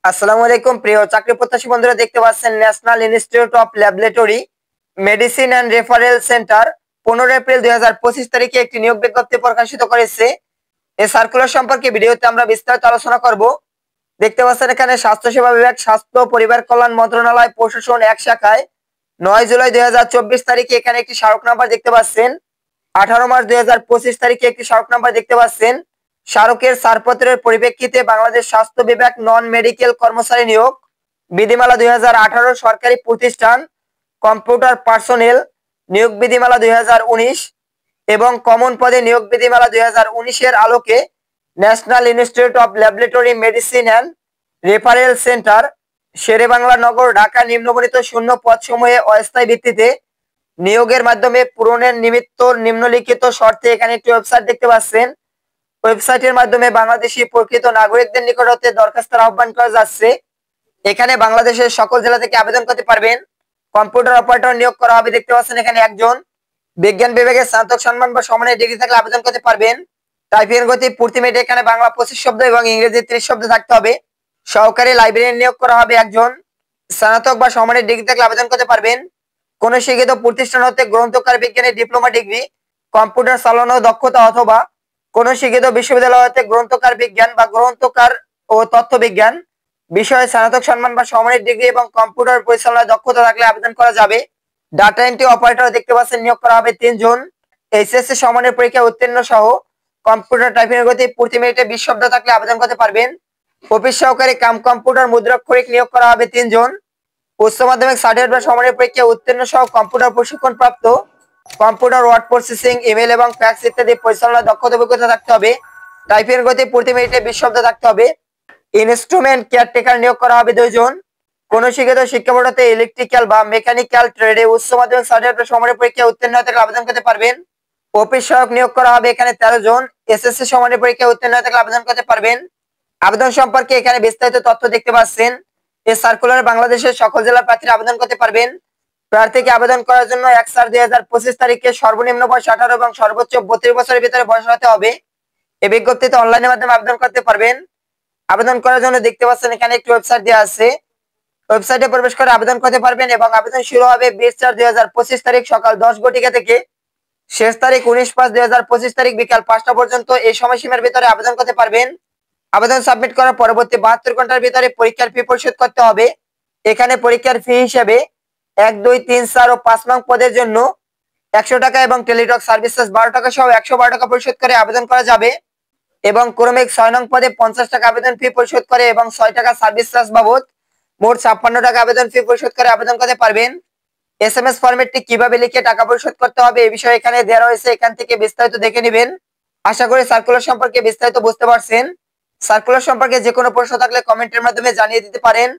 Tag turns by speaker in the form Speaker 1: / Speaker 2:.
Speaker 1: আসসালামু আলাইকুম প্রিয় চাকরি প্রত্যাশী বন্ধুরা, দেখতে পাচ্ছেন national institute of laboratory medicine and referral centre 15 April 2025 তারিখে একটি নিয়োগ বিজ্ঞপ্তি প্রকাশিত করেছে। এই সার্কুলার সম্পর্কে ভিডিওতে আমরা বিস্তারিত আলোচনা করব। দেখতে পাচ্ছেন এখানে স্বাস্থ্যসেবা বিভাগ, স্বাস্থ্য পরিবার কল্যাণ মন্ত্রণালয়, প্রশাসন এক শাখায় 9 জুলাই 2024 তারিখে এখানে একটি স্মারক নাম্বার দেখতে পাচ্ছেন। 18 মার্চ 2025 তারিখে একটি স্মারক নাম্বার দেখতে পাচ্ছেন। স্মারকের ছাড়পত্রের পরিপ্রেক্ষিতে বাংলাদেশ স্বাস্থ্য বিভাগ নন মেডিকেল কর্মচারী নিয়োগ বিধিমালা 2018 সরকারি প্রতিষ্ঠান কম্পিউটার পার্সোনেল নিয়োগ বিধিমালা 2019 এবং কমন পদে নিয়োগ বিধিমালা 2019 এর আলোকে national institute of laboratory medicine and referral centre Sher-e-Bangla Nagar, Dhaka নিম্নবর্ণিত শূন্য পদসমূহে অস্থায়ী ভিত্তিতে নিয়োগের মাধ্যমে পূরণের নিমিত্ত নিম্নলিখিত শর্তে এখানে একটি ওয়েবসাইট দেখতে পাচ্ছেন। ওয়েবসাইটের মাধ্যমে বাংলাদেশি প্রকৃত নাগরিকদের নিকট হতে দরখাস্তের আহ্বান করা যাচ্ছে। এখানে বাংলাদেশের সকল জেলা থেকে আবেদন করতে পারবেন। কম্পিউটার অপারেটর নিয়োগ করা হবে, দেখতে পাচ্ছেন এখানে একজন। বিজ্ঞান বিভাগে স্নাতক সম্মান বা সমানের ডিগ্রি থাকলে আবেদন করতে পারবেন। টাইপিং গতি প্রতি মিনিটে এখানে বাংলা 25 শব্দ এবং ইংরেজি 30 শব্দ থাকতে হবে। সহকারী লাইব্রেরিয়ান নিয়োগ করা হবে একজন। স্নাতক বা সমানের ডিগ্রি থাকলে আবেদন করতে পারবেন। কোন শিক্ষিত প্রতিষ্ঠান হতে গ্রন্থকার বিজ্ঞানের ডিপ্লোমা ডিগ্রি, কম্পিউটার চালানো দক্ষতা অথবা কোন শিক্ষিত বিশ্ববিদ্যালয় হতে গ্রন্থকার বিজ্ঞান বা গ্রন্থকার ও তথ্য বিজ্ঞান বিষয়ে স্নাতক সম্মান বা সমানের ডিগ্রি এবং কম্পিউটার পরিচালনায় দক্ষতা থাকলে আবেদন করা যাবে। ডাটা এন্ট্রি অপারেটর দেখতে পাচ্ছেন নিয়োগ করা হবে 3 জন। এইচএসসি সমানের পরীক্ষা উত্তীর্ণ সহ কম্পিউটার টাইপিং এর গতি প্রতি মিনিটে 20 শব্দ থাকলে আবেদন করতে পারবেন। অফিস সহকারী কাম কম্পিউটার মুদ্রাক্ষরিক নিয়োগ করা হবে 3 জন। উচ্চ মাধ্যমিক সার্টিফিকেট বা সমানের পরীক্ষা উত্তীর্ণ সহ কম্পিউটার প্রশিক্ষণ প্রাপ্ত, কম্পিউটার ওয়ার্ড প্রসেসিং, ইমেল এবং ফ্যাক্স ইত্যাদি পরিচালনায় দক্ষতা অভিজ্ঞতা থাকতে হবে। টাইপিং এর গতি প্রতি মিনিটে 20 শব্দ থাকতে হবে। ইনস্ট্রুমেন্ট কেয়ারটেকার নিয়োগ করা হবে 2 জন। কোন শিক্ষিত শিক্ষা বোর্ড হতে ইলেকট্রিক্যাল বা মেকানিক্যাল ট্রেডে উচ্চ মাধ্যমিক সার্টিফিকেট সমানের পরীক্ষা উত্তীর্ণ হতে আবেদন করতে পারবেন। অফিস সহায়ক নিয়োগ করা হবে এখানে 13 জন। এসএসসি সমানের পরীক্ষা উত্তীর্ণ হতে আবেদন করতে পারবেন। আবেদন সম্পর্কে এখানে বিস্তারিত তথ্য দেখতে পাচ্ছেন। এই সার্কুলারে বাংলাদেশের সকল জেলার প্রার্থীরা আবেদন করতে পারবেন। প্রার্থীকে আবেদন করার জন্য 1/4/2025 তারিখে সর্বনিম্ন বয়স 18 এবং সর্বোচ্চ 32 বছরের ভিতরে বয়স হতে হবে। এই বিজ্ঞপ্তিতে অনলাইনের মাধ্যমে আবেদন করতে পারবেন। আবেদন করার জন্য দেখতে পাচ্ছেন এখানে একটি ওয়েবসাইট দেওয়া আছে। ওয়েবসাইটে প্রবেশ করে আবেদন করতে পারবেন এবং আবেদন শুরু হবে 20/4/2025 তারিখ সকাল 10 ঘটিকা থেকে। শেষ তারিখ 19/5/2025 তারিখ বিকাল 5টা পর্যন্ত। এই সময়সীমার ভিতরে আবেদন করতে পারবেন। আবেদন সাবমিট করার পরবর্তী 72 ঘন্টার ভিতরে পরীক্ষার ফি পরিশোধ করতে হবে। এখানে পরীক্ষার ফি হিসেবে 1, 2, 3, 4 ও 5 নং পদের জন্য 100 টাকা এবং টেলিটক সার্ভিস চার্জ 12 টাকা সহ 112 টাকা পরিশোধ করে আবেদন করা যাবে। এবং ক্রমিক 6 নং পদে 50 টাকা আবেদন ফি পরিশোধ করে এবং 6 টাকা সার্ভিস চার্জ বাবদ মোট 56 টাকা আবেদন ফি পরিশোধ করে আবেদন করতে পারবেন। এসএমএস ফরম্যাটটি কিভাবে লিখে টাকা পরিশোধ করতে হবে এই বিষয়ে এখানে দেওয়া রয়েছে, এখান থেকে বিস্তারিত দেখে নেবেন। আশা করি সার্কুলার সম্পর্কে বিস্তারিত বুঝতে পারছেন। সার্কুলার সম্পর্কে যে কোনো প্রশ্ন থাকলে কমেন্টের মাধ্যমে জানিয়ে দিতে পারেন।